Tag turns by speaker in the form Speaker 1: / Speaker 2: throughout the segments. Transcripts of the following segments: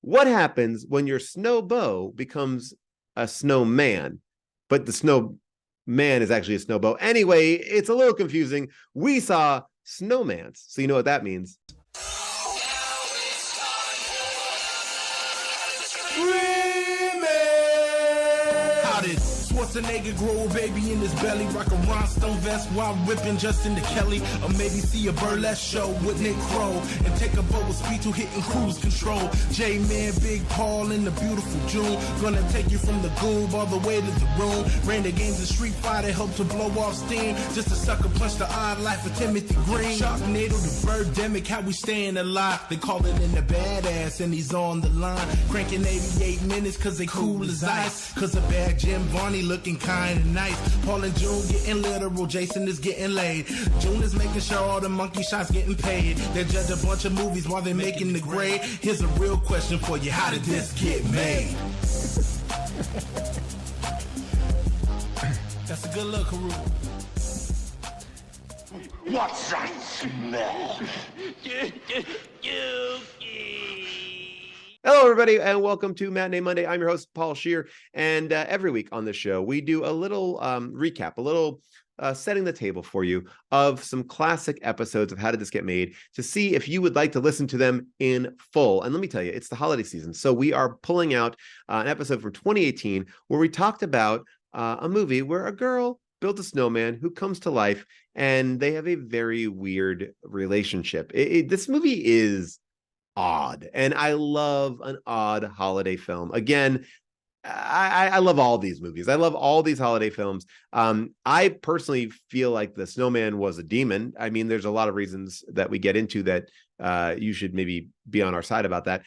Speaker 1: What happens when your snowbow becomes a snowman, but the snowman is actually a snowbow? Anyway, it's a little confusing. We saw Snowmance, so you know what that means.
Speaker 2: Schwarzenegger grow a baby in his belly, rock a rhinestone vest while ripping Justin to Kelly, or maybe see a burlesque show with Nick Crow and take a boat with speed to hitting cruise control. J-Man, Big Paul in the beautiful June, gonna take you from the goob all the way to the room. Ran the games of Street Fighter, helped to blow off steam, just a sucker punch the odd life of Timothy Green. Sharknado, the birdemic, how we staying alive. They call it in the badass and he's on the line, cranking 88 minutes cause they cool as ice, cause a bad Jim Varney looking kind of nice. Paul and June getting literal, Jason is getting laid. June is making sure all the monkey shots getting paid. They judge a bunch of movies while they're making the grade. Here's a real question for you, how did this get made? That's a good look, Haru.
Speaker 3: What's that smell?
Speaker 1: Hello, everybody, and welcome to Matinee Monday. I'm your host, Paul Scheer, and every week on the show, we do a little recap, a little setting the table for you of some classic episodes of How Did This Get Made to see if you would like to listen to them in full. And let me tell you, it's the holiday season, so we are pulling out an episode from 2018 where we talked about a movie where a girl builds a snowman who comes to life, and they have a very weird relationship. This movie is odd, and I love an odd holiday film. Again, I love all these movies. I love all these holiday films. I personally feel like the snowman was a demon. I mean, there's a lot of reasons that we get into that you should maybe be on our side about that.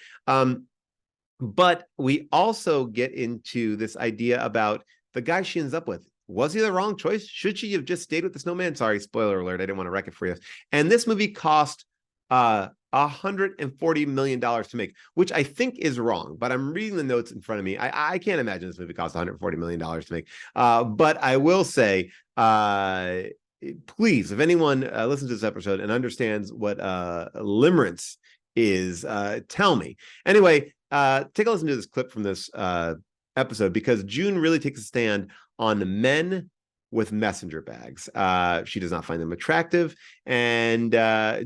Speaker 1: But we also get into this idea about the guy she ends up with. Was he the wrong choice? Should she have just stayed with the snowman? Sorry, spoiler alert. I didn't want to wreck it for you. And this movie cost $140 million to make, which I think is wrong, but I'm reading the notes in front of me. I can't imagine this movie cost $140 million to make. But I will say, please, if anyone listens to this episode and understands what limerence is, tell me. Anyway, take a listen to this clip from this episode, because June really takes a stand on men with messenger bags. She does not find them attractive, and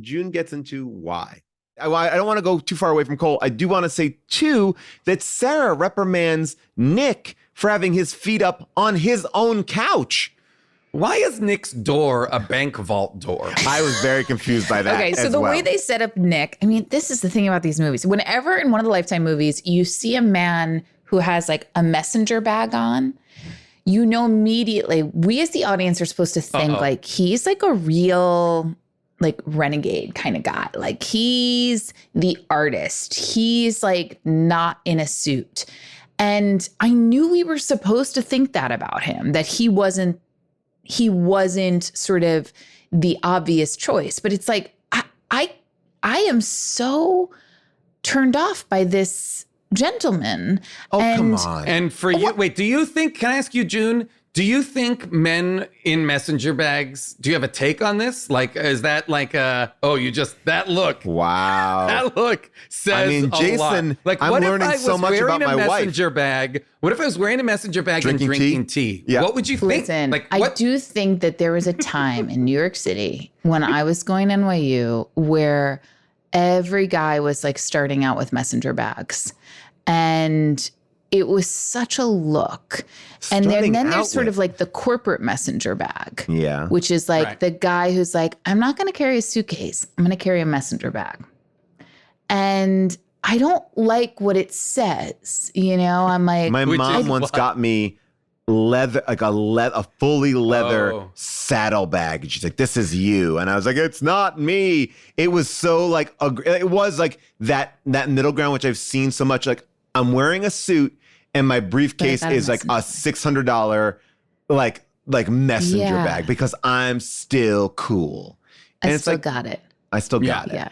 Speaker 1: June gets into why. I don't want to go too far away from Cole. I do want to say, too, that Sarah reprimands Nick for having his feet up on his own couch.
Speaker 4: Why is Nick's door a bank vault door?
Speaker 1: I was very confused by that.
Speaker 5: Okay, so the way they set up Nick, I mean, this is the thing about these movies. Whenever in one of the Lifetime movies, you see a man who has like a messenger bag on, you know immediately, we as the audience are supposed to think like he's like a real like renegade kind of guy. Like he's the artist. He's like not in a suit. And I knew we were supposed to think that about him, that he wasn't sort of the obvious choice. But it's like, I am so turned off by this gentleman.
Speaker 1: Oh, come on.
Speaker 4: And for you, wait, do you think, can I ask you, June, do you think men in messenger bags, do you have a take on this? Like, is that like that look.
Speaker 1: Wow.
Speaker 4: That look says
Speaker 1: I mean, Jason,
Speaker 4: lot. Like,
Speaker 1: I'm
Speaker 4: what
Speaker 1: learning
Speaker 4: if I was
Speaker 1: so much about my wife.
Speaker 4: messenger bag? What if I was wearing a messenger bag and drinking tea?
Speaker 1: Yeah.
Speaker 4: What would you think?
Speaker 5: Listen,
Speaker 4: like,
Speaker 5: I do think that there was a time in New York City when I was going to NYU where every guy was like starting out with messenger bags. And it was such a look. And then there's sort of like the corporate messenger bag.
Speaker 1: Yeah.
Speaker 5: Which is like the guy who's like, I'm not going to carry a suitcase. I'm going to carry a messenger bag. And I don't like what it says. You know, I'm like.
Speaker 1: My mom once got me leather, like a fully leather saddle bag. And she's like, this is you. And I was like, it's not me. It was so like, it was like that middle ground, which I've seen so much. Like, I'm wearing a suit and my briefcase is like a $600 like messenger bag because I'm still cool. And
Speaker 5: I still got it.
Speaker 1: I still got it.
Speaker 5: Yeah.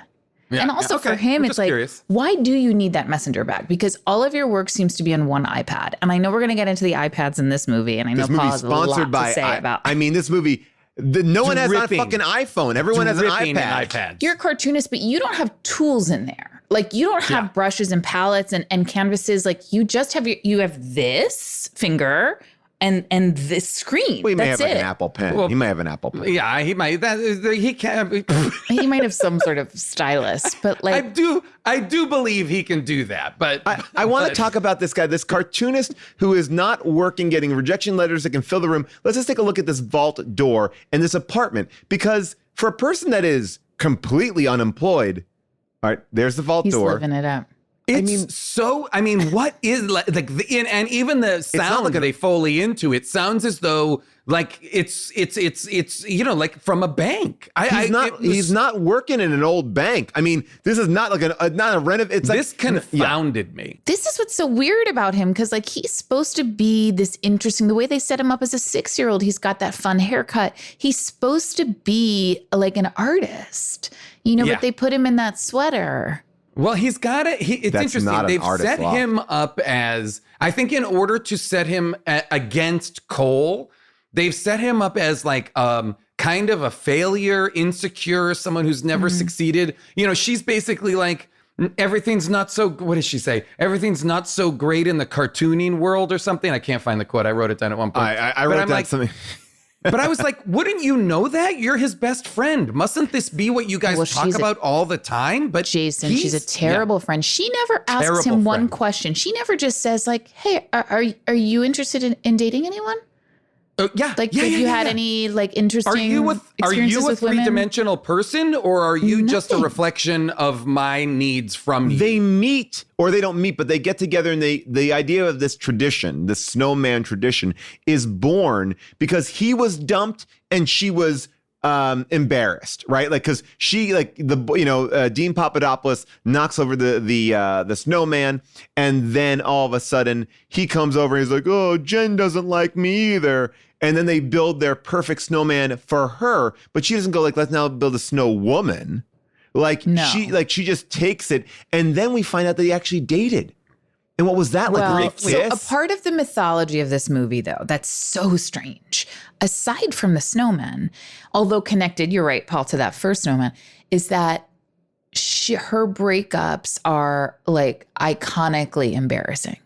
Speaker 5: And also for him, it's like, why do you need that messenger bag? Because all of your work seems to be on one iPad. And I know we're going to get into the iPads in this movie. And I know Paul has a lot to say about.
Speaker 1: I mean, this movie, no one has a fucking iPhone. Everyone has an iPad.
Speaker 5: You're a cartoonist, but you don't have tools in there. Like you don't have
Speaker 4: Yeah.
Speaker 5: brushes and palettes and canvases. Like you just have you have this finger and this screen.
Speaker 1: Well, he may
Speaker 5: That's
Speaker 1: have like
Speaker 5: it.
Speaker 1: an Apple Pen.
Speaker 4: Well,
Speaker 1: he may have an Apple Pen.
Speaker 4: Yeah, he might. He can't.
Speaker 5: He might have some sort of stylus, but like
Speaker 4: I do believe he can do that. But
Speaker 1: I want to
Speaker 4: but-
Speaker 1: talk about this guy, this cartoonist who is not working, getting rejection letters that can fill the room. Let's just take a look at this vault door and this apartment, because for a person that is completely unemployed, all right, there's the vault
Speaker 5: he's
Speaker 1: door.
Speaker 5: living it up.
Speaker 4: I mean, what is like and even the sound
Speaker 1: like
Speaker 4: they Foley into it sounds as though like it's like from a bank.
Speaker 1: He's not working in an old bank. I mean, this is not like not a renov. It's like
Speaker 4: This confounded me.
Speaker 5: This is what's so weird about him, because like he's supposed to be this interesting, the way they set him up as a 6-year-old, he's got that fun haircut. He's supposed to be like an artist,
Speaker 4: Yeah.
Speaker 5: but they put him in that sweater.
Speaker 4: Well, he's got it. It's
Speaker 1: That's
Speaker 4: interesting.
Speaker 1: not an
Speaker 4: They've
Speaker 1: artist
Speaker 4: set
Speaker 1: law.
Speaker 4: him up as, I think, in order to set him against Cole, they've set him up as like kind of a failure, insecure, someone who's never succeeded. She's basically like, everything's not so, what does she say? Everything's not so great in the cartooning world or something. I can't find the quote. I wrote it down at one point.
Speaker 1: I wrote down something.
Speaker 4: But I was like, wouldn't you know that? You're his best friend. Mustn't this be what you guys talk about all the time? But
Speaker 5: Jason, she's a terrible friend. She never asks
Speaker 4: Terrible
Speaker 5: him one
Speaker 4: friend.
Speaker 5: question. She never just says like, hey, are you interested in dating anyone? Like, have you had any like interesting experiences with women?
Speaker 4: Three-dimensional person, or are you just a
Speaker 5: Nothing.
Speaker 4: reflection of my needs from you?
Speaker 1: They meet, or they don't meet, but they get together, and the idea of this tradition, this snowman tradition, is born because he was dumped and she was embarrassed, right? Like, because she, like, Dean Papadopoulos knocks over the snowman, and then all of a sudden he comes over and he's like, oh, Jen doesn't like me either. And then they build their perfect snowman for her, but she doesn't go like, let's now build a snow woman. Like,
Speaker 5: No.
Speaker 1: she just takes it, and then we find out that he actually dated. And what was that like?
Speaker 5: Well,
Speaker 1: Were they
Speaker 5: so a
Speaker 1: kiss?
Speaker 5: part of the mythology of this movie, though, that's so strange, aside from the snowman, although connected, you're right, Paul, to that first snowman, is that her breakups are like iconically embarrassing.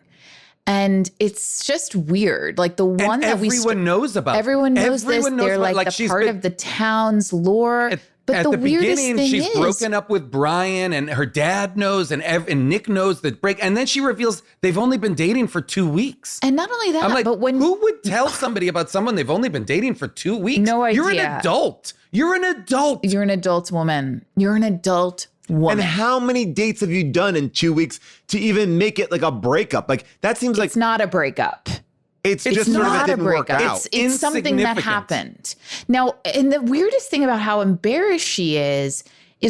Speaker 5: And it's just weird. Like the one that
Speaker 4: everyone knows about.
Speaker 5: everyone knows this. They're
Speaker 4: about,
Speaker 5: like the
Speaker 4: she's
Speaker 5: part of the town's lore. But
Speaker 4: at
Speaker 5: the
Speaker 4: the
Speaker 5: weirdest
Speaker 4: beginning,
Speaker 5: thing
Speaker 4: she's
Speaker 5: is,
Speaker 4: broken up with Brian, and her dad knows, and Nick knows that break. And then she reveals they've only been dating for 2 weeks.
Speaker 5: and not only that,
Speaker 4: I'm like,
Speaker 5: but when
Speaker 4: who would tell somebody about someone they've only been dating for 2 weeks?
Speaker 5: No
Speaker 4: You're an
Speaker 5: idea.
Speaker 4: adult. You're an adult.
Speaker 5: you're an adult woman, you're an adult woman.
Speaker 1: And how many dates have you done in 2 weeks to even make it like a breakup? Like, that seems like
Speaker 5: It's not a breakup.
Speaker 1: it's
Speaker 5: It's
Speaker 1: just sort of it
Speaker 5: not a
Speaker 1: didn't work
Speaker 5: breakup.
Speaker 1: out.
Speaker 5: It's something that
Speaker 4: Insignificant.
Speaker 5: happened. Now, and the weirdest thing about how embarrassed she is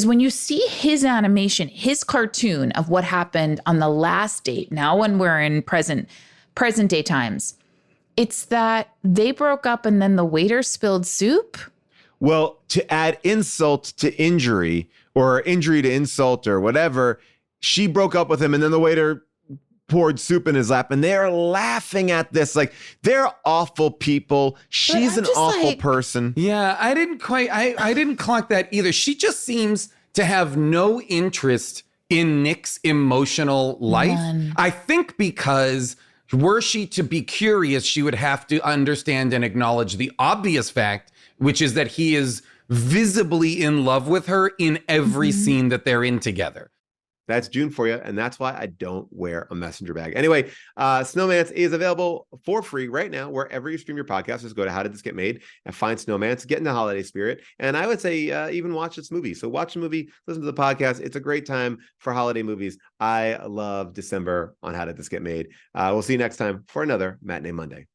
Speaker 5: when you see his animation, his cartoon of what happened on the last date. Now, when we're in present day times, it's that they broke up and then the waiter spilled soup.
Speaker 1: Well, to add insult to injury, or injury to insult, or whatever, she broke up with him, and then the waiter poured soup in his lap, and they're laughing at this. Like, they're awful people. She's
Speaker 5: I'm
Speaker 1: an
Speaker 5: just
Speaker 1: awful
Speaker 5: like-
Speaker 1: person.
Speaker 4: Yeah, I didn't clock that either. She just seems to have no interest in Nick's emotional life.
Speaker 5: None.
Speaker 4: I think because were she to be curious, she would have to understand and acknowledge the obvious fact, which is that he is visibly in love with her in every scene that they're in together.
Speaker 1: That's June for you, and that's why I don't wear a messenger bag. Anyway, Snowmance is available for free right now wherever you stream your podcast. Just go to How Did This Get Made and find Snowmance, get in the holiday spirit, and I would say even watch this movie. So watch the movie, listen to the podcast. It's a great time for holiday movies. I love December on How Did This Get Made. We'll see you next time for another Matinee Monday.